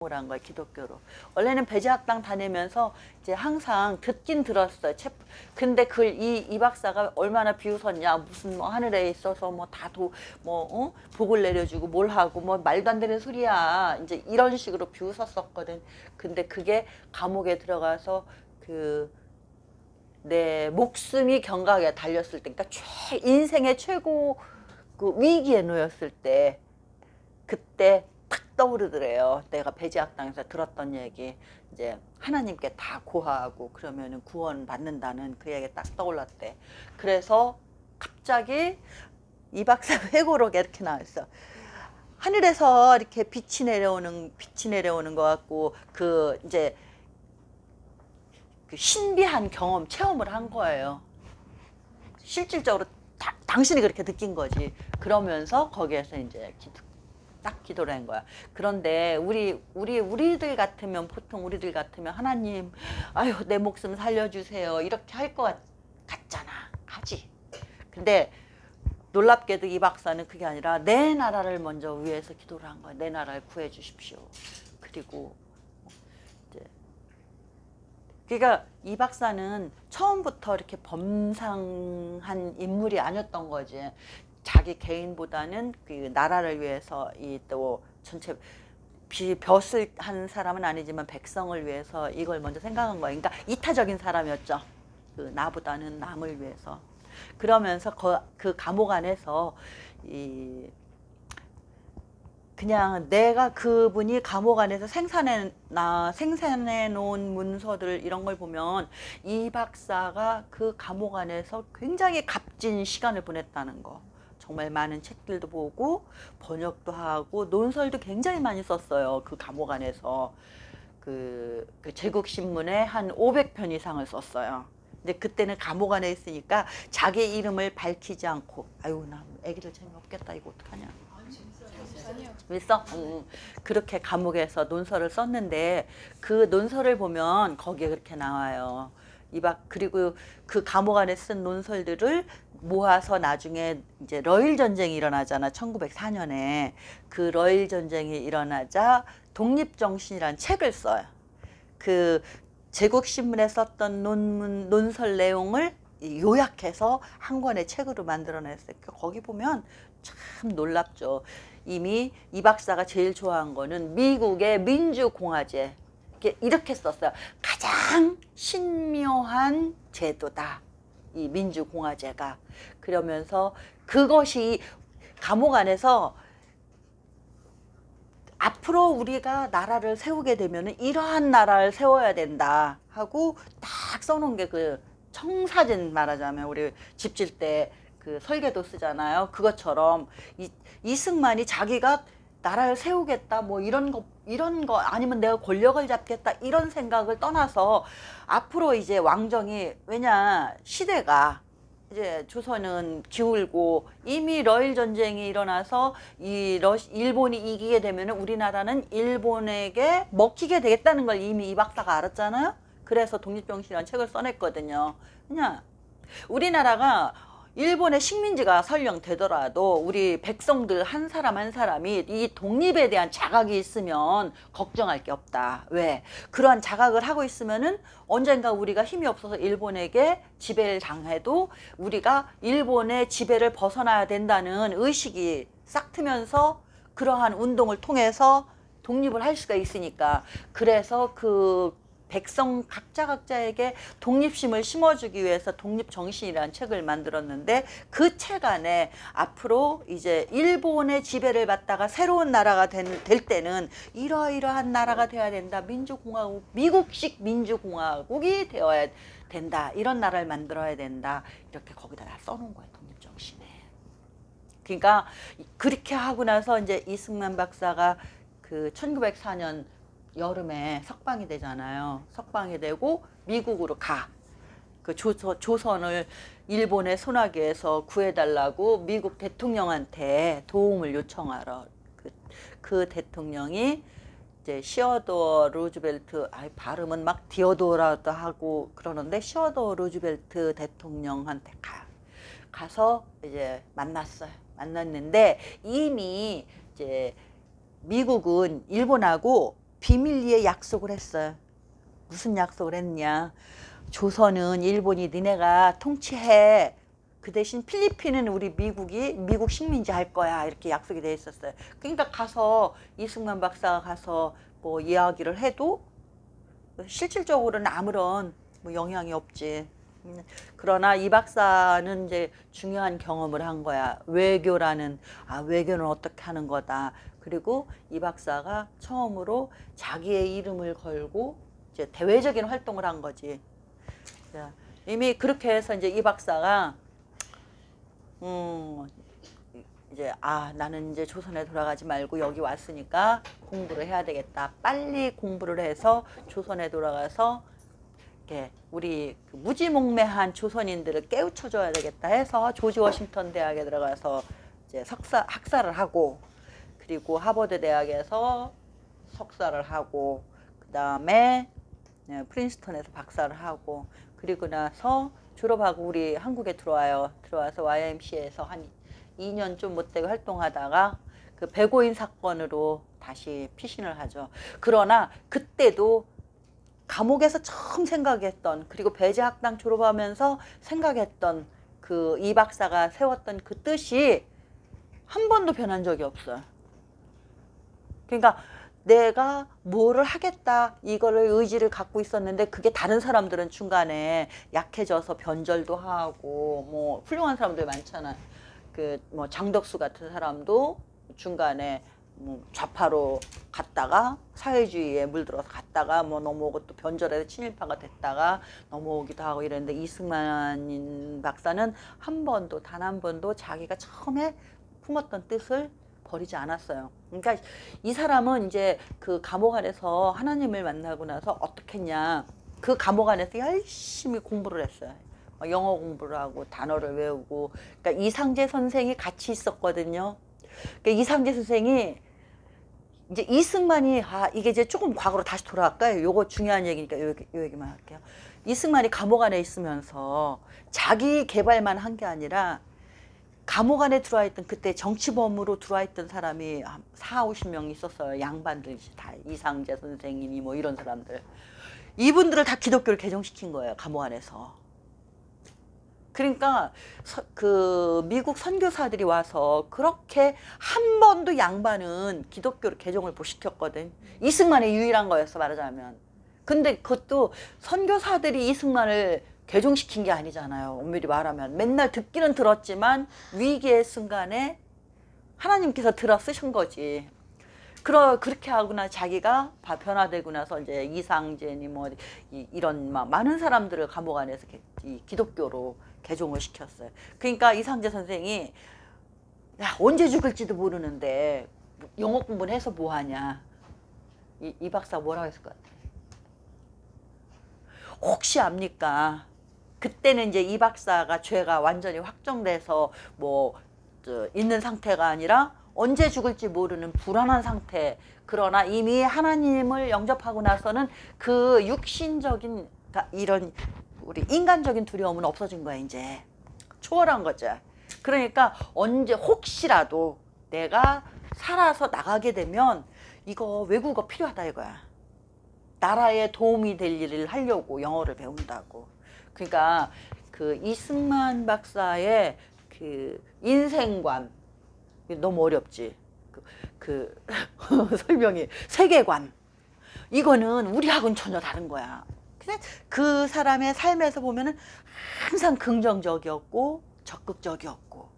한 거야, 기독교로. 원래는 배제학당 다니면서 이제 항상 듣긴 들었어요. 근데 이 박사가 얼마나 비웃었냐. 무슨 뭐 하늘에 있어서 뭐 복을 내려주고 뭘 하고 뭐 말도 안 되는 소리야. 이제 이런 식으로 비웃었었거든. 근데 그게 감옥에 들어가서 내 목숨이 경각에 달렸을 때, 그러니까 인생의 최고 위기에 놓였을 때, 그때 탁 떠오르더래요. 내가 배제학당에서 들었던 얘기. 이제 하나님께 다 고하고 그러면은 구원 받는다는 그 얘기 딱 떠올랐대. 그래서 갑자기 이 박사 회고록에 이렇게 나왔어. 하늘에서 이렇게 빛이 내려오는 것 같고, 이제 신비한 체험을 한 거예요. 실질적으로 당신이 그렇게 느낀 거지. 그러면서 거기에서 이제 딱 기도를 한 거야. 그런데 우리들 같으면, 보통 우리들 같으면 하나님, 아유 내 목숨 살려주세요 이렇게 할 것 같잖아. 하지. 근데 놀랍게도 이 박사는 그게 아니라 내 나라를 먼저 위해서 기도를 한 거야. 내 나라를 구해 주십시오. 그리고 이제 그러니까 이 박사는 처음부터 이렇게 범상한 인물이 아니었던 거지. 자기 개인보다는 그 나라를 위해서 또 전체 벼슬 한 사람은 아니지만 백성을 위해서 이걸 먼저 생각한 거예요. 그러니까 이타적인 사람이었죠. 나보다는 남을 위해서. 그러면서 그 감옥 안에서 그냥 내가 그분이 감옥 안에서 생산해 놓은 문서들 이런 걸 보면 이 박사가 그 감옥 안에서 굉장히 값진 시간을 보냈다는 거. 정말 많은 책들도 보고 번역도 하고 논설도 굉장히 많이 썼어요. 그 감옥 안에서 그 제국신문에 한 500편 이상을 썼어요. 근데 그때는 감옥 안에 있으니까 자기 이름을 밝히지 않고, 아유 나 애기들 재미없겠다 이거 어떡하냐. 있어? 그렇게 감옥에서 논설을 썼는데 그 논설을 보면 거기에 그렇게 나와요. 그리고 그 감옥 안에 쓴 논설들을 모아서 나중에 이제 러일 전쟁이 일어나잖아. 1904년에. 그 러일 전쟁이 일어나자 독립정신이라는 책을 써요. 그 제국신문에 썼던 논설 내용을 요약해서 한 권의 책으로 만들어냈어요. 거기 보면 참 놀랍죠. 이미 이 박사가 제일 좋아한 거는 미국의 민주공화제. 이렇게 썼어요. 가장 신묘한 제도다. 이 민주공화제가. 그러면서 그것이 감옥 안에서 앞으로 우리가 나라를 세우게 되면 이러한 나라를 세워야 된다 하고 딱 써놓은 게 그 청사진 말하자면 우리 집 질 때 그 설계도 쓰잖아요. 그것처럼 이승만이 자기가 나라를 세우겠다 뭐 이런 거 아니면 내가 권력을 잡겠다 이런 생각을 떠나서 앞으로 이제 왕정이, 왜냐 시대가 이제 조선은 기울고 이미 러일 전쟁이 일어나서 일본이 이기게 되면 우리나라는 일본에게 먹히게 되겠다는 걸 이미 이 박사가 알았잖아요. 그래서 독립정신이라는 책을 써냈거든요. 그냥 우리나라가 일본의 식민지가 설령 되더라도 우리 백성들 한 사람 한 사람이 이 독립에 대한 자각이 있으면 걱정할 게 없다. 왜? 그러한 자각을 하고 있으면은 언젠가 우리가 힘이 없어서 일본에게 지배를 당해도 우리가 일본의 지배를 벗어나야 된다는 의식이 싹 트면서 그러한 운동을 통해서 독립을 할 수가 있으니까. 그래서 그 백성 각자에게 독립심을 심어주기 위해서 독립정신이라는 책을 만들었는데 그 책 안에 앞으로 이제 일본의 지배를 받다가 새로운 나라가 될 때는 이러이러한 나라가 되어야 된다. 민주공화국, 미국식 민주공화국이 되어야 된다. 이런 나라를 만들어야 된다. 이렇게 거기다 다 써놓은 거예요. 독립정신에. 그러니까 그렇게 하고 나서 이제 이승만 박사가 그 1904년 여름에 석방이 되잖아요. 석방이 되고 미국으로 가. 그 조선을 일본의 손아귀에서 구해달라고 미국 대통령한테 도움을 요청하러 그 대통령이 이제 시어도어 루즈벨트, 발음은 막 디어도어라도 하고 그러는데 시어도어 루즈벨트 대통령한테 가서 이제 만났는데 이미 이제 미국은 일본하고 비밀리에 약속을 했어요. 무슨 약속을 했냐. 조선은 일본이 니네가 통치해. 그 대신 필리핀은 우리 미국 식민지 할 거야. 이렇게 약속이 돼 있었어요. 그러니까 가서 이승만 박사가 가서 뭐 이야기를 해도 실질적으로는 아무런 뭐 영향이 없지. 그러나 이 박사는 이제 중요한 경험을 한 거야. 외교는 어떻게 하는 거다. 그리고 이 박사가 처음으로 자기의 이름을 걸고 이제 대외적인 활동을 한 거지. 이미 그렇게 해서 이제 이 박사가 이제 나는 이제 조선에 돌아가지 말고 여기 왔으니까 공부를 해야 되겠다. 빨리 공부를 해서 조선에 돌아가서 이렇게 우리 그 무지몽매한 조선인들을 깨우쳐줘야 되겠다 해서 조지 워싱턴 대학에 들어가서 이제 학사를 하고, 그리고 하버드 대학에서 석사를 하고, 그 다음에 프린스턴에서 박사를 하고, 그리고 나서 졸업하고 우리 한국에 들어와서 YMCA에서 한 2년 좀 못되게 활동하다가 그 배고인 사건으로 다시 피신을 하죠. 그러나 그때도 감옥에서 처음 생각했던, 그리고 배제학당 졸업하면서 생각했던 그 이 박사가 세웠던 그 뜻이 한 번도 변한 적이 없어요. 그러니까 내가 뭐를 하겠다 이거를 의지를 갖고 있었는데, 그게 다른 사람들은 중간에 약해져서 변절도 하고 뭐 훌륭한 사람들 많잖아. 그 뭐 장덕수 같은 사람도 중간에 뭐 좌파로 갔다가 사회주의에 물들어서 갔다가 뭐 넘어오고 또 변절해서 친일파가 됐다가 넘어오기도 하고 이랬는데, 이승만 박사는 단 한 번도 자기가 처음에 품었던 뜻을 버리지 않았어요. 그러니까 이 사람은 이제 그 감옥 안에서 하나님을 만나고 나서 어떻게 했냐, 그 감옥 안에서 열심히 공부를 했어요. 영어 공부를 하고 단어를 외우고. 그러니까 이상재 선생이 같이 있었거든요. 그러니까 이상재 선생이 이제 이승만이 이게 이제 조금 과거로 다시 돌아갈까요? 요거 중요한 얘기니까 요 얘기만 할게요. 이승만이 감옥 안에 있으면서 자기 개발만 한 게 아니라 감옥 안에 들어와 있던, 그때 정치범으로 들어와 있던 사람이 한 40~50명 있었어요. 양반들 다, 이상재 선생님이 뭐 이런 사람들. 이분들을 다 기독교를 개종시킨 거예요, 감옥 안에서. 그러니까 그 미국 선교사들이 와서 그렇게 한 번도 양반은 기독교를 개종을 못 시켰거든. 이승만의 유일한 거였어, 말하자면. 근데 그것도 선교사들이 이승만을 개종시킨 게 아니잖아요, 엄밀히 말하면. 맨날 듣기는 들었지만 위기의 순간에 하나님께서 들어 쓰신 거지. 그렇게 하거나 자기가 변화되고 나서 이제 이상재니 뭐 이런 많은 사람들을 감옥 안에서 기독교로 개종을 시켰어요. 그러니까 이상재 선생이 언제 죽을지도 모르는데 영어 공부를 해서 뭐 하냐. 이 박사 뭐라고 했을 것 같아요? 혹시 압니까? 그때는 이제 이 박사가 죄가 완전히 확정돼서 뭐 있는 상태가 아니라 언제 죽을지 모르는 불안한 상태. 그러나 이미 하나님을 영접하고 나서는 그 육신적인, 이런 우리 인간적인 두려움은 없어진 거야. 이제 초월한 거죠. 그러니까 언제 혹시라도 내가 살아서 나가게 되면 이거 외국어 필요하다 이거야. 나라에 도움이 될 일을 하려고 영어를 배운다고. 그러니까 그 이승만 박사의 그 인생관, 너무 어렵지. 설명이, 세계관. 이거는 우리하고는 전혀 다른 거야. 근데 그 사람의 삶에서 보면은 항상 긍정적이었고 적극적이었고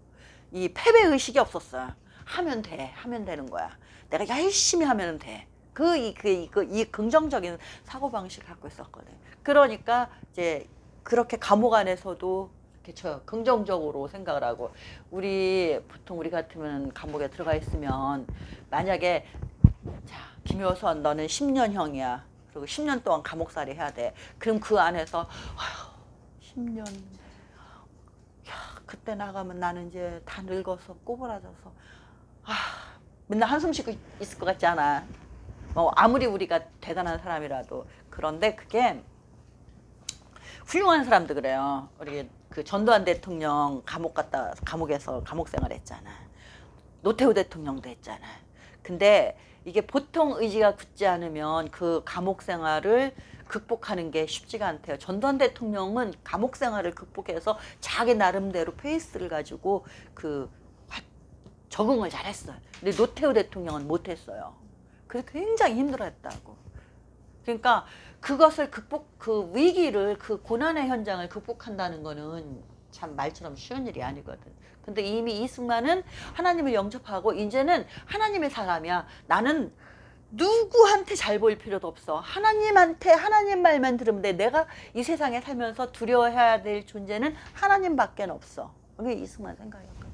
이 패배의식이 없었어. 하면 되는 거야. 내가 열심히 하면 돼. 이 긍정적인 사고방식을 갖고 있었거든. 그러니까 이제 그렇게 감옥 안에서도 이렇게 긍정적으로 생각을 하고, 보통 우리 같으면 감옥에 들어가 있으면 만약에 김효선 너는 10년형이야. 그리고 10년 동안 감옥살이 해야 돼. 그럼 그 안에서 10년, 그때 나가면 나는 이제 다 늙어서 꼬부라져서 맨날 한숨 쉬고 있을 것 같지 않아? 아무리 우리가 대단한 사람이라도. 그런데 그게 훌륭한 사람도 그래요. 우리 그 전두환 대통령 감옥에서 감옥 생활했잖아. 노태우 대통령도 했잖아. 근데 이게 보통 의지가 굳지 않으면 그 감옥 생활을 극복하는 게 쉽지가 않대요. 전두환 대통령은 감옥 생활을 극복해서 자기 나름대로 페이스를 가지고 적응을 잘했어요. 근데 노태우 대통령은 못했어요. 그래서 굉장히 힘들어했다고. 그러니까 그것을 그 위기를, 그 고난의 현장을 극복한다는 거는 참 말처럼 쉬운 일이 아니거든. 근데 이미 이승만은 하나님을 영접하고 이제는 하나님의 사람이야. 나는 누구한테 잘 보일 필요도 없어. 하나님한테 하나님 말만 들으면 돼. 내가 이 세상에 살면서 두려워해야 될 존재는 하나님밖에 없어. 그게 이승만 생각이었거든.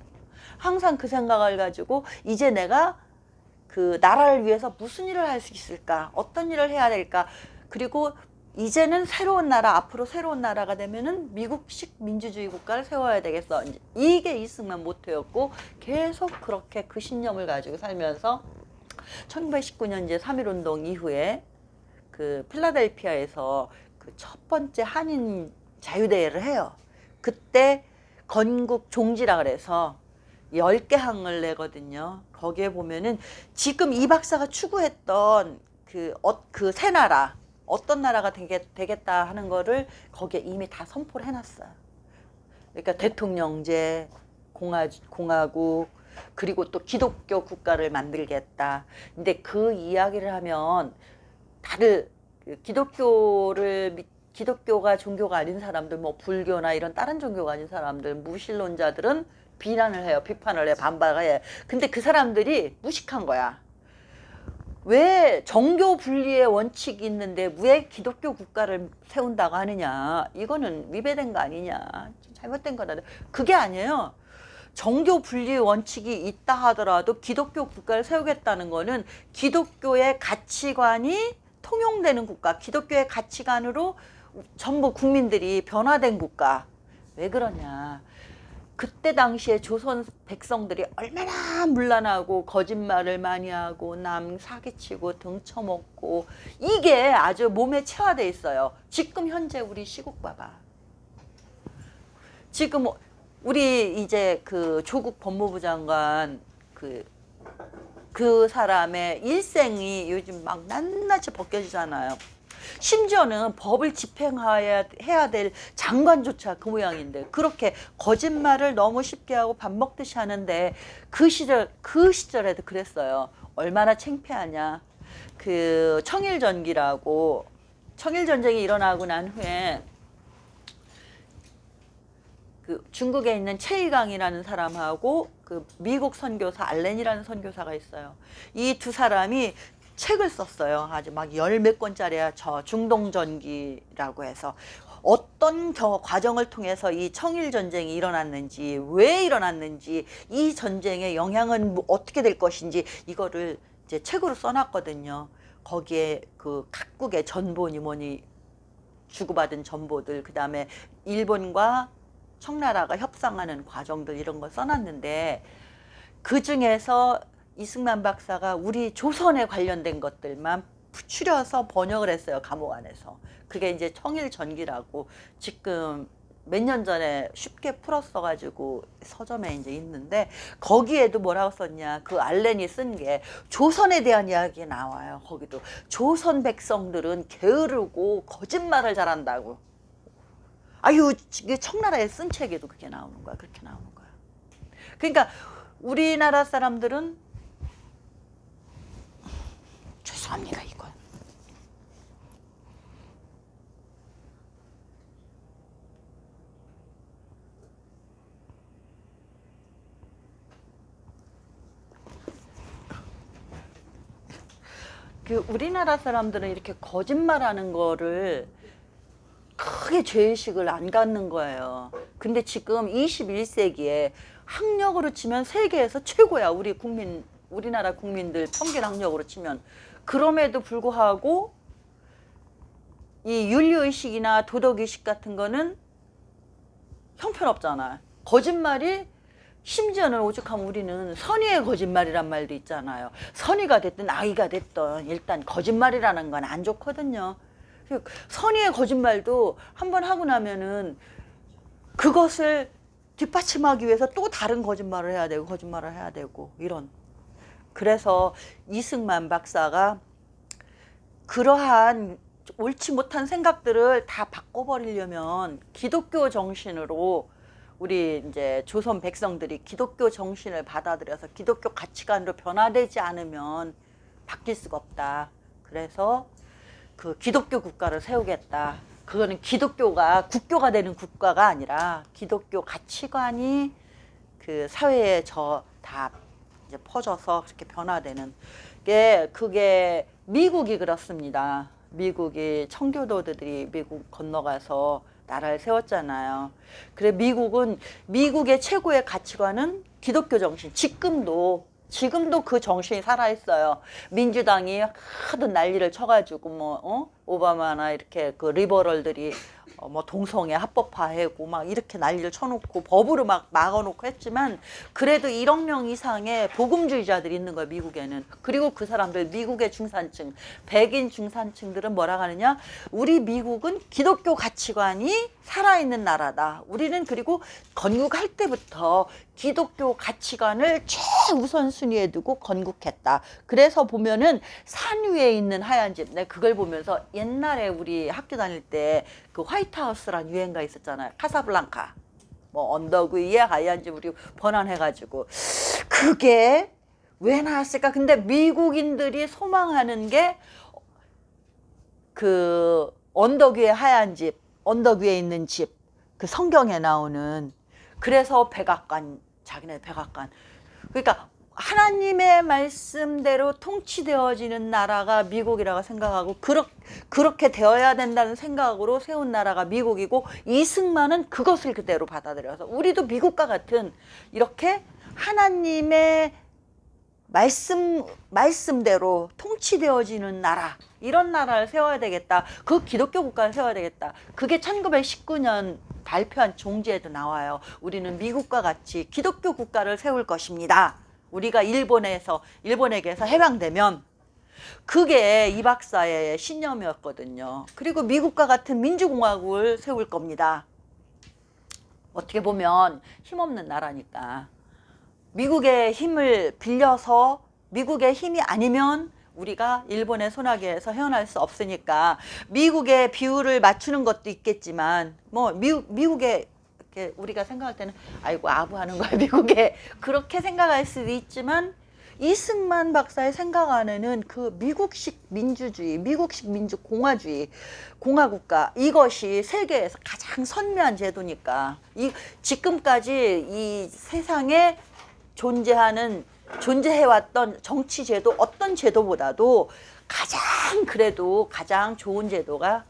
항상 그 생각을 가지고 이제 내가 그 나라를 위해서 무슨 일을 할 수 있을까? 어떤 일을 해야 될까? 그리고 이제는 새로운 나라, 앞으로 새로운 나라가 되면은 미국식 민주주의 국가를 세워야 되겠어. 이게 이승만 모토였고 계속 그렇게 그 신념을 가지고 살면서 1919년 이제 3.1운동 이후에 그 필라델피아에서 그 첫 번째 한인 자유대회를 해요. 그때 건국 종지라 그래서 10개 항을 내거든요. 거기에 보면은 지금 이 박사가 추구했던 그 새 나라, 어떤 나라가 되겠다 하는 거를 거기에 이미 다 선포를 해놨어요. 그러니까 대통령제, 공화국, 그리고 또 기독교 국가를 만들겠다. 근데 그 이야기를 하면 다들 기독교가 종교가 아닌 사람들, 뭐 불교나 이런 다른 종교가 아닌 사람들, 무신론자들은 비난을 해요. 비판을 해. 반발을 해. 근데 그 사람들이 무식한 거야. 왜 정교 분리의 원칙이 있는데 왜 기독교 국가를 세운다고 하느냐. 이거는 위배된 거 아니냐. 잘못된 거다. 그게 아니에요. 정교 분리 원칙이 있다 하더라도 기독교 국가를 세우겠다는 거는 기독교의 가치관이 통용되는 국가, 기독교의 가치관으로 전부 국민들이 변화된 국가. 왜 그러냐. 그때 당시에 조선 백성들이 얼마나 문란하고 거짓말을 많이 하고 남 사기치고 등쳐먹고 이게 아주 몸에 체화돼 있어요. 지금 현재 우리 시국 봐봐. 지금 우리 이제 그 조국 법무부 장관 그 사람의 일생이 요즘 막 낱낱이 벗겨지잖아요. 심지어는 법을 집행해야 될 장관조차 그 모양인데 그렇게 거짓말을 너무 쉽게 하고 밥 먹듯이 하는데 그 시절에도 그랬어요. 얼마나 창피하냐. 그 청일전기라고 청일전쟁이 일어나고 난 후에 그 중국에 있는 최이강이라는 사람하고 그 미국 선교사 알렌이라는 선교사가 있어요. 이 두 사람이 책을 썼어요. 아주 막 열 몇 권짜리야. 저 중동전기라고 해서 어떤 과정을 통해서 이 청일전쟁이 일어났는지, 왜 일어났는지, 이 전쟁의 영향은 어떻게 될 것인지 이거를 이제 책으로 써놨거든요. 거기에 그 각국의 전보니 뭐니 주고받은 전보들, 그 다음에 일본과 청나라가 협상하는 과정들 이런 거 써놨는데 그 중에서 이승만 박사가 우리 조선에 관련된 것들만 추려서 번역을 했어요. 감옥 안에서. 그게 이제 청일전기라고 지금 몇 년 전에 쉽게 풀었어가지고 서점에 이제 있는데 거기에도 뭐라고 썼냐. 그 알렌이 쓴 게 조선에 대한 이야기 나와요. 거기도 조선 백성들은 게으르고 거짓말을 잘한다고. 아유, 청나라에 쓴 책에도 그게 나오는 거야. 그렇게 나오는 거야. 그러니까 우리나라 사람들은 죄송합니다, 이건. 우리나라 사람들은 이렇게 거짓말하는 거를 크게 죄의식을 안 갖는 거예요. 근데 지금 21세기에 학력으로 치면 세계에서 최고야. 우리나라 국민들 평균 학력으로 치면. 그럼에도 불구하고 이 윤리의식이나 도덕의식 같은 거는 형편없잖아. 거짓말이 심지어는 오죽하면 우리는 선의의 거짓말이란 말도 있잖아요. 선의가 됐든 악의가 됐든 일단 거짓말이라는 건 안 좋거든요. 선의의 거짓말도 한번 하고 나면은 그것을 뒷받침하기 위해서 또 다른 거짓말을 해야 되고 이런. 그래서 이승만 박사가 그러한 옳지 못한 생각들을 다 바꿔버리려면 기독교 정신으로 우리 이제 조선 백성들이 기독교 정신을 받아들여서 기독교 가치관으로 변화되지 않으면 바뀔 수가 없다. 그래서 그 기독교 국가를 세우겠다. 그거는 기독교가 국교가 되는 국가가 아니라 기독교 가치관이 그 사회에 다 이제 퍼져서 그렇게 변화되는 게, 그게 미국이 그렇습니다. 미국이 청교도들이 미국 건너가서 나라를 세웠잖아요. 그래 미국은, 미국의 최고의 가치관은 기독교 정신. 지금도 그 정신이 살아있어요. 민주당이 하도 난리를 쳐가지고 오바마나 이렇게 그 리버럴들이 뭐 동성애 합법화하고 막 이렇게 난리를 쳐놓고 법으로 막 막아놓고 했지만, 그래도 1억 명 이상의 복음주의자들이 있는 거예요, 미국에는. 그리고 그 사람들, 미국의 중산층, 백인 중산층들은 뭐라 하느냐, 우리 미국은 기독교 가치관이 살아있는 나라다. 우리는 그리고 건국할 때부터 기독교 가치관을 최우선순위에 두고 건국했다. 그래서 보면은 산 위에 있는 하얀 집, 내가 그걸 보면서 옛날에 우리 학교 다닐 때 그 화이트하우스란 유행가 있었잖아요. 카사블랑카. 뭐 언덕 위에 하얀 집, 우리 번안해가지고. 그게 왜 나왔을까? 근데 미국인들이 소망하는 게 그 언덕 위에 하얀 집, 언덕 위에 있는 집, 그 성경에 나오는, 그래서 백악관, 자기네 백악관. 그러니까 하나님의 말씀대로 통치되어지는 나라가 미국이라고 생각하고, 그렇게 되어야 된다는 생각으로 세운 나라가 미국이고, 이승만은 그것을 그대로 받아들여서 우리도 미국과 같은 이렇게 하나님의 말씀대로 통치되어지는 나라, 이런 나라를 세워야 되겠다. 그 기독교 국가를 세워야 되겠다. 그게 1919년 발표한 종지에도 나와요. 우리는 미국과 같이 기독교 국가를 세울 것입니다. 우리가 일본에게서 해방되면. 그게 이 박사의 신념이었거든요. 그리고 미국과 같은 민주공화국을 세울 겁니다. 어떻게 보면 힘없는 나라니까 미국의 힘을 빌려서, 미국의 힘이 아니면 우리가 일본의 손아귀에서 헤어날 수 없으니까 미국의 비율을 맞추는 것도 있겠지만, 뭐 미국의 이렇게 우리가 생각할 때는 아이고 아부하는 거야 미국에, 그렇게 생각할 수도 있지만, 이승만 박사의 생각 안에는 그 미국식 민주주의, 미국식 민주공화주의, 공화국가, 이것이 세계에서 가장 선미한 제도니까, 지금까지 이 세상에 존재해왔던 정치제도, 어떤 제도보다도 가장 좋은 제도가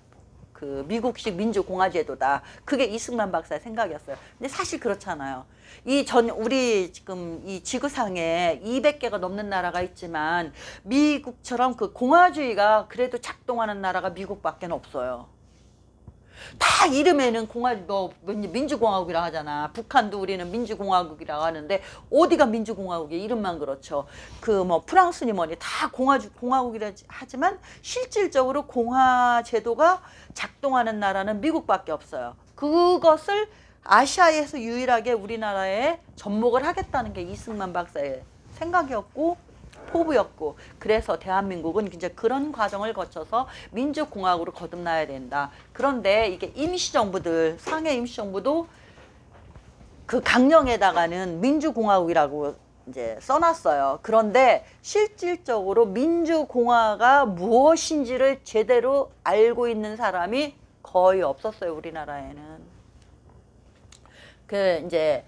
그 미국식 민주공화제도다. 그게 이승만 박사의 생각이었어요. 근데 사실 그렇잖아요. 우리 지금 이 지구상에 200개가 넘는 나라가 있지만, 미국처럼 그 공화주의가 그래도 작동하는 나라가 미국밖에 없어요. 다 이름에는 민주공화국이라 하잖아. 북한도 우리는 민주공화국이라고 하는데, 어디가 민주공화국이야? 이름만 그렇죠. 그 뭐 프랑스니 뭐니 다 공화국이라 하지만, 실질적으로 공화제도가 작동하는 나라는 미국밖에 없어요. 그것을 아시아에서 유일하게 우리나라에 접목을 하겠다는 게 이승만 박사의 생각이었고 포부였고, 그래서 대한민국은 이제 그런 과정을 거쳐서 민주공화국으로 거듭나야 된다. 그런데 이게 임시정부들, 상해 임시정부도 그 강령에다가는 민주공화국이라고 이제 써놨어요. 그런데 실질적으로 민주공화가 무엇인지를 제대로 알고 있는 사람이 거의 없었어요, 우리나라에는. 그 이제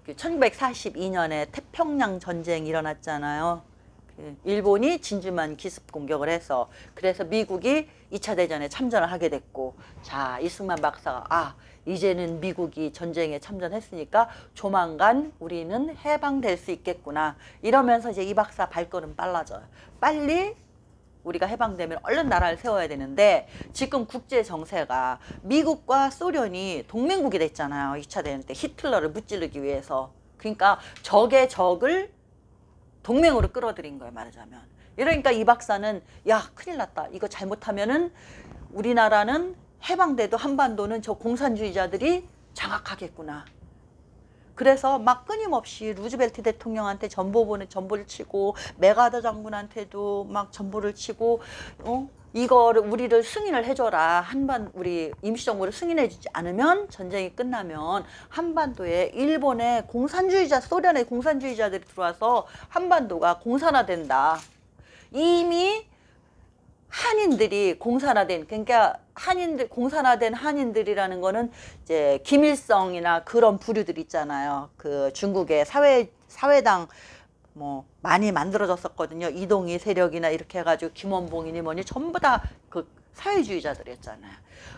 1942년에 태평양 전쟁이 일어났잖아요. 일본이 진주만 기습 공격을 해서, 그래서 미국이 2차 대전에 참전을 하게 됐고, 자, 이승만 박사가 이제는 미국이 전쟁에 참전했으니까 조만간 우리는 해방될 수 있겠구나, 이러면서 이제 이 박사 발걸음 빨라져요. 빨리 우리가 해방되면 얼른 나라를 세워야 되는데, 지금 국제 정세가 미국과 소련이 동맹국이 됐잖아요. 2차 대전 때 히틀러를 무찌르기 위해서. 그러니까 적의 적을 동맹으로 끌어들인 거예요, 말하자면. 이러니까 이 박사는 야, 큰일 났다. 이거 잘못하면은 우리나라는 해방돼도 한반도는 저 공산주의자들이 장악하겠구나. 그래서 막 끊임없이 루즈벨트 대통령한테 전보를 치고 메가더 장군한테도 막 전보를 치고 이거를 우리를 승인을 해줘라. 우리 임시정부를 승인해주지 않으면 전쟁이 끝나면 한반도에 일본의 소련의 공산주의자들이 들어와서 한반도가 공산화된다. 이미 한인들이 그러니까 공산화된 한인들이라는 거는 이제 김일성이나 그런 부류들 있잖아요. 그 중국의 사회당 뭐 많이 만들어졌었거든요. 이동희 세력이나 이렇게 해가지고 김원봉이니 뭐니 전부 다 그 사회주의자들이었잖아요.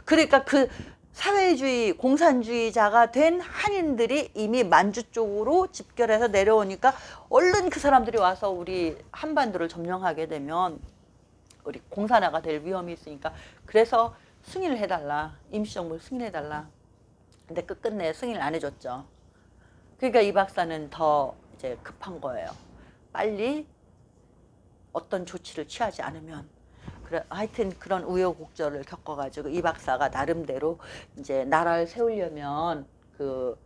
그러니까 그 사회주의 공산주의자가 된 한인들이 이미 만주 쪽으로 집결해서 내려오니까 얼른 그 사람들이 와서 우리 한반도를 점령하게 되면 우리 공산화가 될 위험이 있으니까 그래서 승인을 해달라. 임시정부를 승인해달라. 근데 끝끝내 승인을 안 해줬죠. 그러니까 이 박사는 더 이제 급한 거예요. 빨리 어떤 조치를 취하지 않으면. 하여튼 그런 우여곡절을 겪어가지고 이 박사가 나름대로 이제 나라를 세우려면 그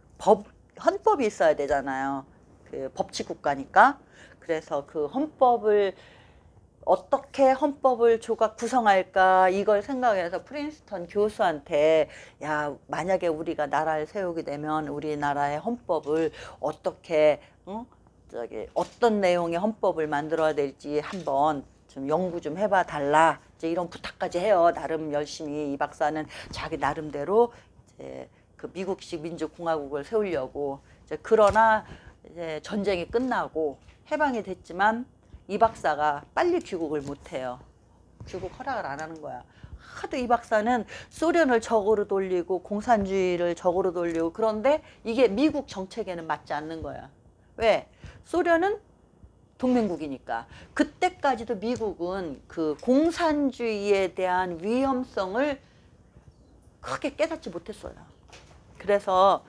헌법이 있어야 되잖아요. 그 법치국가니까. 그래서 그 어떻게 헌법을 구성할까 이걸 생각해서 프린스턴 교수한테 야 만약에 우리가 나라를 세우게 되면 우리나라의 헌법을 어떻게 어떤 내용의 헌법을 만들어야 될지 한번 좀 연구 좀 해봐 달라. 이제 이런 부탁까지 해요. 나름 열심히 이 박사는 자기 나름대로 이제 그 미국식 민주공화국을 세우려고. 그러나 이제 전쟁이 끝나고 해방이 됐지만 이 박사가 빨리 귀국을 못해요. 귀국 허락을 안 하는 거야. 하도 이 박사는 소련을 적으로 돌리고 공산주의를 적으로 돌리고 그런데 이게 미국 정책에는 맞지 않는 거야. 왜? 소련은 동맹국이니까. 그때까지도 미국은 그 공산주의에 대한 위험성을 크게 깨닫지 못했어요. 그래서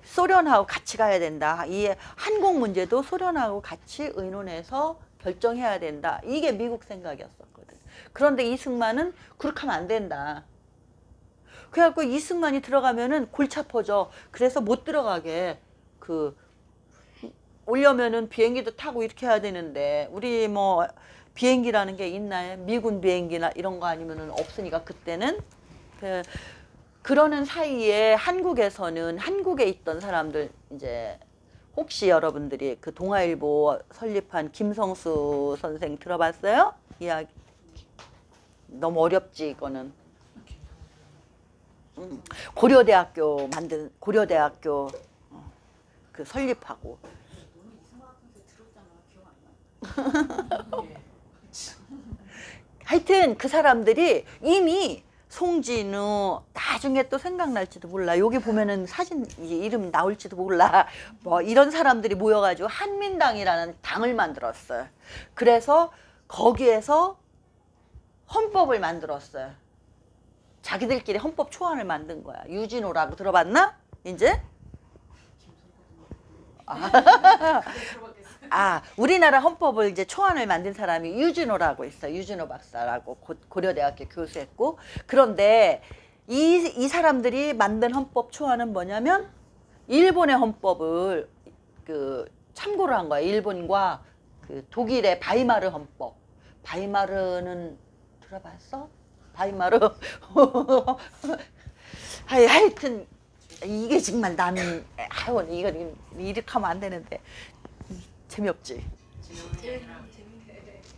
소련하고 같이 가야 된다. 이 한국 문제도 소련하고 같이 의논해서 결정해야 된다. 이게 미국 생각이었었거든. 그런데 이승만은 그렇게 하면 안 된다. 그래갖고 이승만이 들어가면은 골치 아파져. 그래서 못 들어가게 오려면은 비행기도 타고 이렇게 해야 되는데 우리 뭐 비행기라는 게 있나요? 미군 비행기나 이런 거 아니면은 없으니까 그때는 그러는 사이에 한국에서는 한국에 있던 사람들 이제 혹시 여러분들이 그 동아일보 설립한 김성수 선생 들어봤어요? 이야기 너무 어렵지 이거는. 고려대학교 그 설립하고. 하여튼 그 사람들이 이미 송진우 나중에 또 생각날지도 몰라. 여기 보면은 사진 이름 나올지도 몰라. 뭐 이런 사람들이 모여가지고 한민당이라는 당을 만들었어요. 그래서 거기에서 헌법을 만들었어요. 자기들끼리 헌법 초안을 만든 거야. 유진호라고 들어봤나? 이제? 우리나라 헌법을 이제 초안을 만든 사람이 유진호라고 있어요. 유진호 박사라고 고려대학교 교수했고. 그런데 이 사람들이 만든 헌법 초안은 뭐냐면 일본의 헌법을 참고를 한 거야. 일본과 그 독일의 바이마르 헌법. 바이마르는 들어봤어? 바이마르. 하여튼 이게 정말 나는 이거 이렇게 하면 안 되는데 재미없지.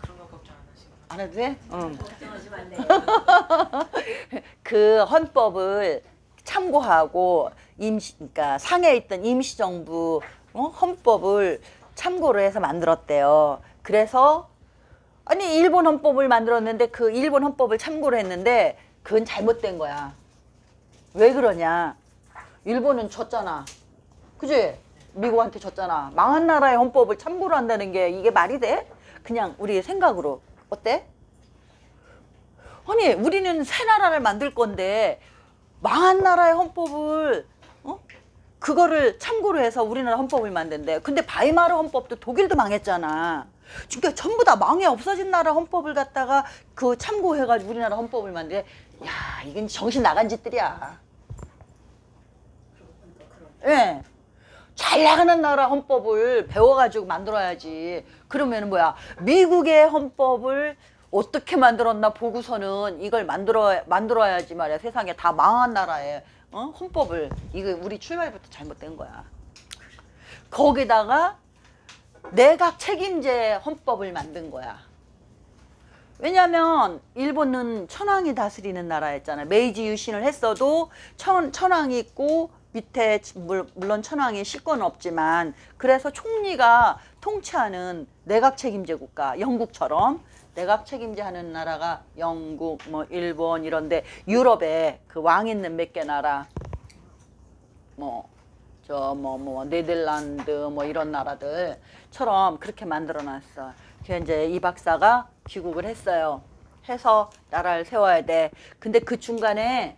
그런 거 걱정 안 하시고. 안 해도 돼? 응. 걱정하시면 안 돼요. 그 헌법을 참고하고 그러니까 상해에 있던 임시정부 헌법을 참고를 해서 만들었대요. 그래서 아니 일본 헌법을 만들었는데 그 일본 헌법을 참고를 했는데 그건 잘못된 거야. 왜 그러냐? 일본은 졌잖아. 그지? 미국한테 졌잖아. 망한 나라의 헌법을 참고로 한다는 게 이게 말이 돼? 그냥 우리 생각으로. 어때? 아니 우리는 새 나라를 만들 건데 망한 나라의 헌법을 그거를 참고로 해서 우리나라 헌법을 만든대. 근데 바이마르 헌법도 독일도 망했잖아. 그러니까 전부 다 망해 없어진 나라 헌법을 갖다가 그 참고해가지고 우리나라 헌법을 만드네. 야 이건 정신 나간 짓들이야. 예. 잘 나가는 나라 헌법을 배워가지고 만들어야지. 그러면 뭐야? 미국의 헌법을 어떻게 만들었나 보고서는 이걸 만들어야지 말이야. 세상에 다 망한 나라에 헌법을 이거 우리 출발부터 잘못된 거야. 거기다가 내각 책임제 헌법을 만든 거야. 왜냐면 일본은 천황이 다스리는 나라였잖아. 메이지 유신을 했어도 천황이 있고 밑에 물론 천황이 실권은 없지만 그래서 총리가 통치하는 내각 책임제 국가, 영국처럼 내각 책임제 하는 나라가 영국, 뭐 일본 이런데 유럽에 그 왕 있는 몇 개 나라 네덜란드 뭐 이런 나라들처럼 그렇게 만들어 놨어. 그래서 이제 이 박사가 귀국을 했어요. 해서 나라를 세워야 돼. 근데 그 중간에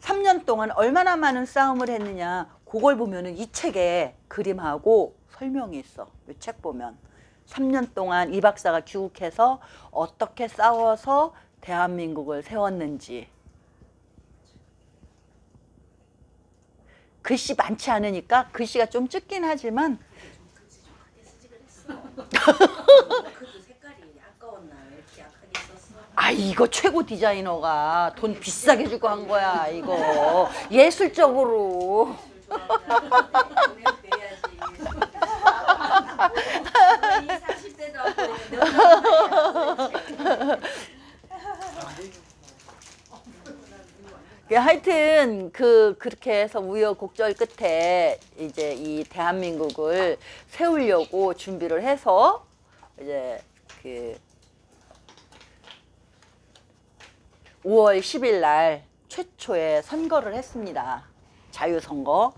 3년 동안 얼마나 많은 싸움을 했느냐. 그걸 보면은 이 책에 그림하고 설명이 있어. 이 책 보면 3년 동안 이 박사가 귀국해서 어떻게 싸워서 대한민국을 세웠는지. 글씨 많지 않으니까 글씨가 좀 적긴 하지만 글씨 좀 크게 쓰지 그랬어. 그래도 색깔이 아까웠나 왜 이렇게 약하게 썼어? 아 이거 최고 디자이너가 돈 비싸게 주고 한 거야 이거 예술적으로. 내야지. 40대도 안 되는데 하여튼 그렇게 해서 우여곡절 끝에 이제 이 대한민국을 세우려고 준비를 해서 이제 그 5월 10일 날 최초의 선거를 했습니다. 자유선거.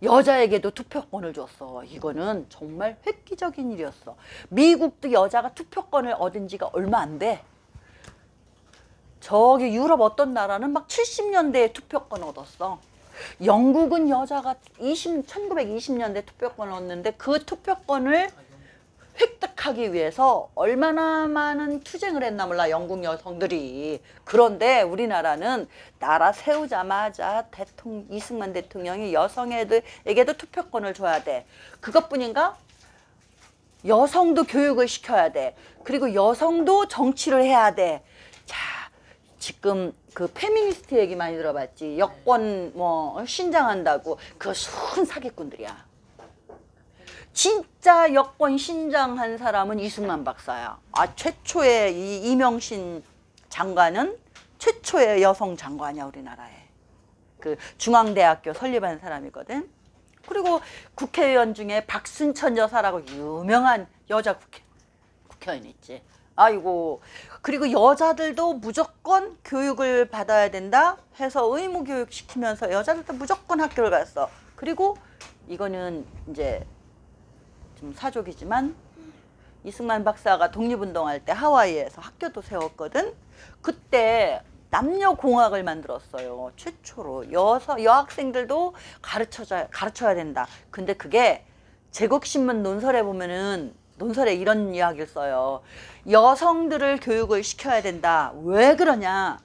여자에게도 투표권을 줬어. 이거는 정말 획기적인 일이었어. 미국도 여자가 투표권을 얻은 지가 얼마 안 돼. 저기 유럽 어떤 나라는 막 70년대에 투표권 얻었어. 영국은 여자가 1920년대 투표권을 얻는데 그 투표권을 획득하기 위해서 얼마나 많은 투쟁을 했나 몰라 영국 여성들이. 그런데 우리나라는 나라 세우자마자 이승만 대통령이 여성에게도 투표권을 줘야 돼. 그것뿐인가? 여성도 교육을 시켜야 돼. 그리고 여성도 정치를 해야 돼. 자, 지금 그 페미니스트 얘기 많이 들어봤지. 여권 뭐 신장한다고. 그거 순 사기꾼들이야. 진짜 여권 신장한 사람은 이승만 박사야. 아, 최초의 이 이명신 장관은 최초의 여성 장관이야, 우리나라에. 그 중앙대학교 설립한 사람이거든. 그리고 국회의원 중에 박순천 여사라고 유명한 여자 국회의원 있지. 아이고. 그리고 여자들도 무조건 교육을 받아야 된다 해서 의무 교육 시키면서 여자들도 무조건 학교를 갔어. 그리고 이거는 이제 좀 사족이지만 이승만 박사가 독립운동할 때 하와이에서 학교도 세웠거든. 그때 남녀공학을 만들었어요. 최초로 여학생들도 가르쳐야 된다. 근데 그게 제국신문 논설에 보면은 논설에 이런 이야기를 써요. 여성들을 교육을 시켜야 된다. 왜 그러냐?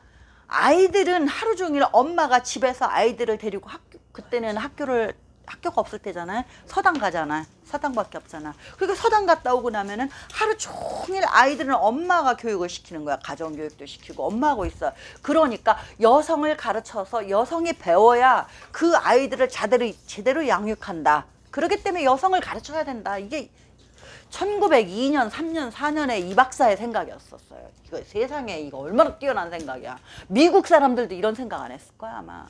아이들은 하루 종일 엄마가 집에서 아이들을 데리고 그때는 학교가 없을 때잖아요. 서당 가잖아. 서당밖에 없잖아. 그러니까 서당 갔다 오고 나면은 하루 종일 아이들은 엄마가 교육을 시키는 거야. 가정교육도 시키고 엄마하고 있어. 그러니까 여성을 가르쳐서 여성이 배워야 그 아이들을 제대로 양육한다. 그렇기 때문에 여성을 가르쳐야 된다. 이게 1902년, 3년, 4년에 이 박사의 생각이었었어요. 이거 세상에 이거 얼마나 뛰어난 생각이야. 미국 사람들도 이런 생각 안 했을 거야 아마.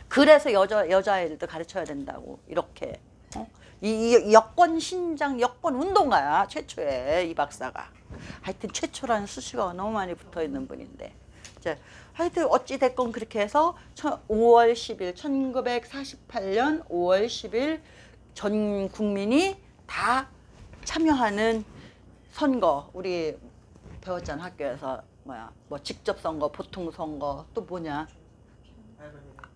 그래서 여자애들도 가르쳐야 된다고 이렇게. 이 여권 신장 여권 운동가야 최초에 이 박사가. 하여튼 최초라는 수식어가 너무 많이 붙어 있는 분인데. 이제 하여튼 어찌 됐건 그렇게 해서 5월 10일 1948년 5월 10일 전 국민이 다 참여하는 선거. 우리 배웠잖아 학교에서 뭐 직접 선거, 보통 선거 또 뭐냐?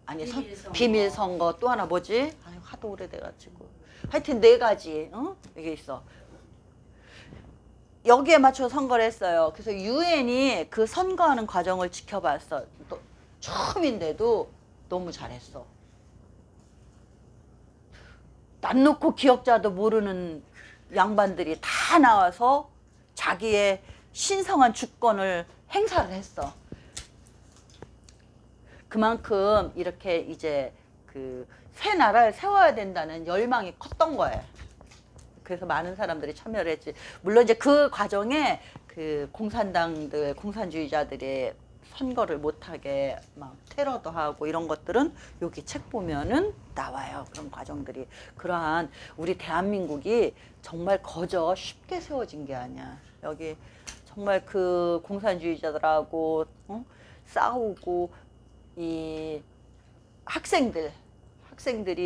아니 비밀 선거 또 하나 뭐지? 아니, 하도 오래돼가지고 하여튼 4가지 이게 있어. 여기에 맞춰 선거를 했어요. 그래서 유엔이 그 선거하는 과정을 지켜봤어. 또 처음인데도 너무 잘했어. 난 놓고 기억자도 모르는 양반들이 다 나와서 자기의 신성한 주권을 행사를 했어. 그만큼 이렇게 이제 그 새 나라를 세워야 된다는 열망이 컸던 거예요. 그래서 많은 사람들이 참여를 했지. 물론 이제 그 과정에 그 공산당들, 공산주의자들이 선거를 못하게 막 테러도 하고 이런 것들은 여기 책 보면은 나와요. 그런 과정들이. 그러한 우리 대한민국이 정말 거저 쉽게 세워진 게 아니야. 여기 정말 그 공산주의자들하고 싸우고 이 학생들이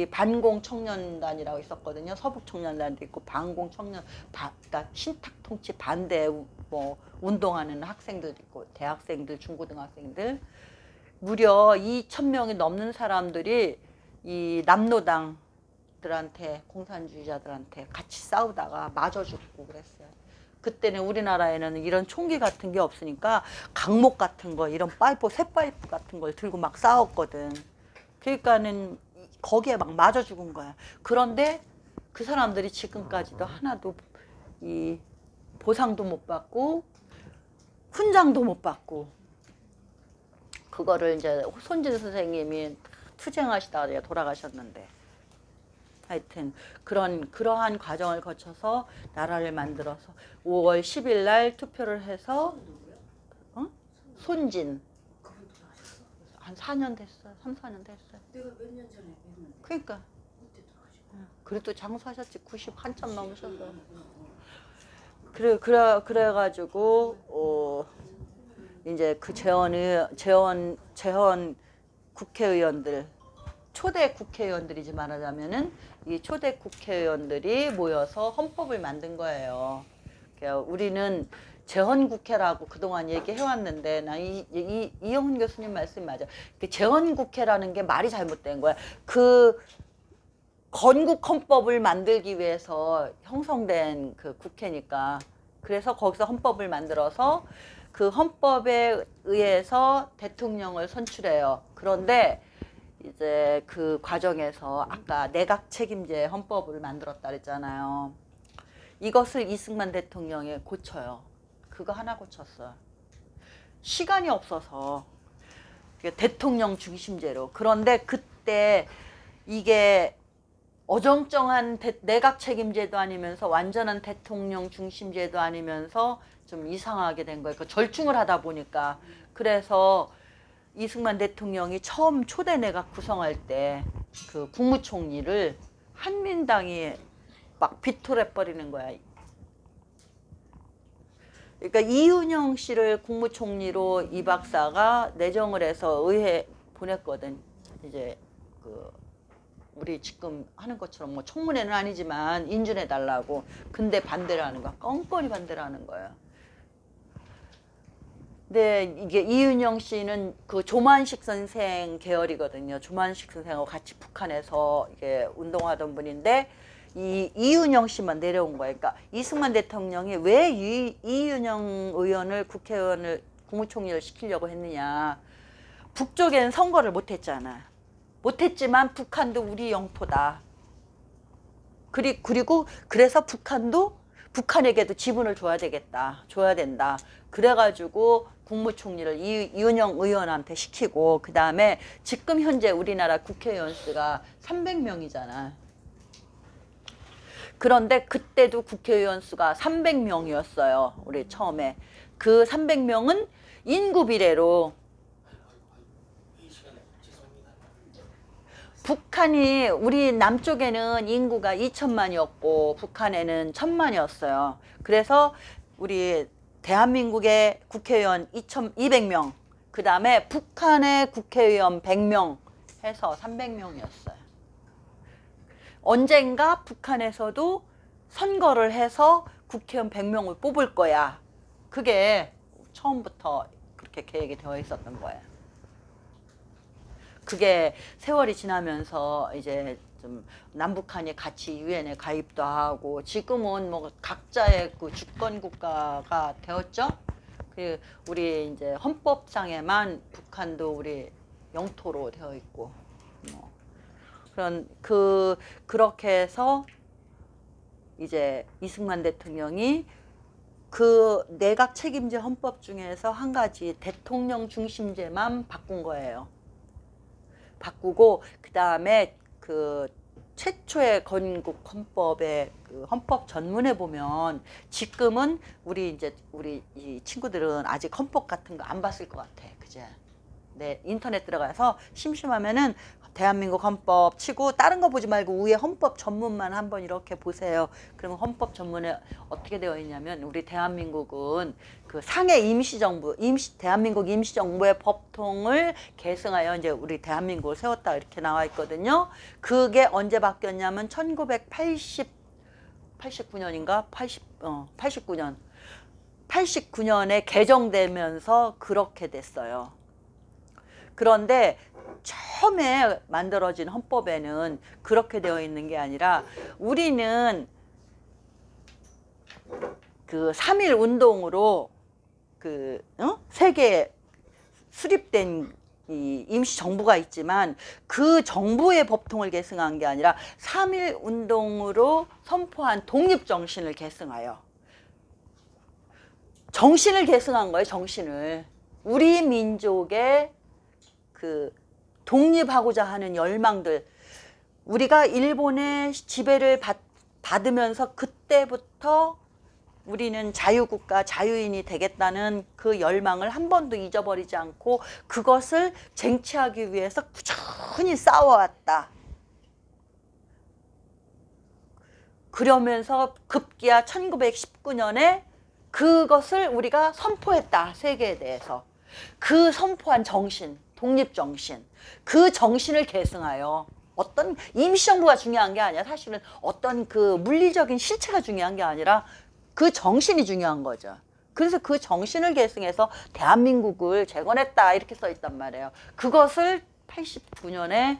반공 청년단이라고 있었거든요. 서북 청년단도 있고 반공 청년, 그러니까 신탁 통치 반대 뭐 운동하는 학생들도 있고 대학생들, 중고등학생들 무려 2,000명이 넘는 사람들이 이 남노당들한테 공산주의자들한테 같이 싸우다가 맞아 죽고 그랬어요. 그때는 우리나라에는 이런 총기 같은 게 없으니까 강목 같은 거 이런 파이프, 쇠파이프 같은 걸 들고 막 싸웠거든. 그러니까는 거기에 막 맞아 죽은 거야. 그런데 그 사람들이 지금까지도 하나도 이 보상도 못 받고 훈장도 못 받고 그거를 이제 손진 선생님이 투쟁하시다가 돌아가셨는데 하여튼 그러한 과정을 거쳐서 나라를 만들어서 5월 10일 날 투표를 해서 손진 한 4년 됐어요. 3, 4년 됐어요. 내가 몇 년 전에 뵀는데. 그러니까 그때 돌아가셨고. 그래도 장수하셨지. 90 한참 넘으셔서. 그래가지고 이제 그 재헌 국회의원들 초대 국회의원들이지 말하자면은 이 초대 국회의원들이 모여서 헌법을 만든 거예요. 그러니까 우리는 재헌국회라고 그동안 얘기해왔는데 나 이영훈 교수님 말씀이 맞아. 재헌국회라는 게 말이 잘못된 거야. 그 건국헌법을 만들기 위해서 형성된 그 국회니까. 그래서 거기서 헌법을 만들어서 그 헌법에 의해서 대통령을 선출해요. 그런데 이제 그 과정에서 아까 내각 책임제 헌법을 만들었다 그랬잖아요. 이것을 이승만 대통령이 고쳐요. 그거 하나 고쳤어. 시간이 없어서 대통령 중심제로. 그런데 그때 이게 어정쩡한 내각 책임제도 아니면서 완전한 대통령 중심제도 아니면서 좀 이상하게 된 거예요. 절충을 하다 보니까. 그래서 이승만 대통령이 처음 초대 내각 구성할 때 그 국무총리를 한민당이 막 비토해 버리는 거야. 그러니까 이은영 씨를 국무총리로 이 박사가 내정을 해서 의회 보냈거든. 이제 그 우리 지금 하는 것처럼 뭐 청문회는 아니지만 인준해 달라고. 근데 반대를 하는 거야. 껌껌이 반대를 하는 거예요. 근데 이게 이은영 씨는 그 조만식 선생 계열이거든요. 조만식 선생하고 같이 북한에서 이게 운동하던 분인데 이 이은영 씨만 내려온 거예요. 그러니까 이승만 대통령이 왜 이은영 의원을 국회의원을 국무총리를 시키려고 했느냐. 북쪽에는 선거를 못했잖아. 못했지만 북한도 우리 영토다. 그리고 그래서 북한에게도 지분을 줘야 되겠다. 줘야 된다. 그래가지고 국무총리를 이은영 의원한테 시키고 그 다음에 지금 현재 우리나라 국회의원 수가 300명이잖아. 그런데 그때도 국회의원 수가 300명이었어요. 우리 처음에. 그 300명은 인구 비례로 북한이 우리 남쪽에는 인구가 2천만이었고 북한에는 1,000만이었어요. 그래서 우리 대한민국의 국회의원 2,200명, 그 다음에 북한의 국회의원 100명 해서 300명이었어요. 언젠가 북한에서도 선거를 해서 국회의원 100명을 뽑을 거야. 그게 처음부터 그렇게 계획이 되어 있었던 거예요. 그게 세월이 지나면서 이제 좀 남북한이 같이 유엔에 가입도 하고 지금은 뭐 각자의 그 주권 국가가 되었죠. 그 우리 이제 헌법상에만 북한도 우리 영토로 되어 있고 뭐 그렇게 해서 이제 이승만 대통령이 그 내각 책임제 헌법 중에서 한 가지 대통령 중심제만 바꾼 거예요. 바꾸고 그 다음에 그 최초의 건국 헌법의 그 헌법 전문에 보면 지금은 우리 이 친구들은 아직 헌법 같은 거 안 봤을 것 같아, 그제? 네, 인터넷 들어가서 심심하면은 대한민국 헌법 치고 다른 거 보지 말고 위에 헌법 전문만 한번 이렇게 보세요. 그러면 헌법 전문에 어떻게 되어 있냐면 우리 대한민국은 그 상해 임시정부, 대한민국 임시정부의 법통을 계승하여 이제 우리 대한민국을 세웠다 이렇게 나와 있거든요. 그게 언제 바뀌었냐면 1989년인가? 89년에 개정되면서 그렇게 됐어요. 그런데 처음에 만들어진 헌법에는 그렇게 되어 있는 게 아니라 우리는 그 3.1 운동으로 그 세계에 수립된 이 임시정부가 있지만 그 정부의 법통을 계승한 게 아니라 3.1 운동으로 선포한 독립정신을 계승하여 정신을 계승한 거예요. 정신을. 우리 민족의 그 독립하고자 하는 열망들, 우리가 일본의 지배를 받으면서 그때부터 우리는 자유국가, 자유인이 되겠다는 그 열망을 한 번도 잊어버리지 않고 그것을 쟁취하기 위해서 꾸준히 싸워왔다. 그러면서 급기야 1919년에 그것을 우리가 선포했다. 세계에 대해서. 그 선포한 정신, 독립정신, 그 정신을 계승하여 어떤 임시정부가 중요한 게 아니라 사실은 어떤 그 물리적인 실체가 중요한 게 아니라 그 정신이 중요한 거죠. 그래서 그 정신을 계승해서 대한민국을 재건했다 이렇게 써 있단 말이에요. 그것을 89년에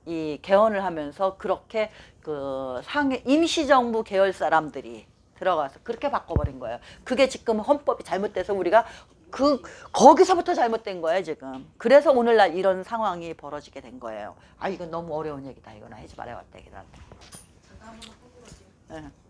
이 개헌을 하면서 그렇게 그 상해 임시정부 계열 사람들이 들어가서 그렇게 바꿔버린 거예요. 그게 지금 헌법이 잘못돼서 우리가 거기서부터 잘못된 거예요, 지금. 그래서 오늘날 이런 상황이 벌어지게 된 거예요. 아, 이건 너무 어려운 얘기다. 이거는 하지 말아야 할 얘기다. 잠깐 한번 해보세요. 네.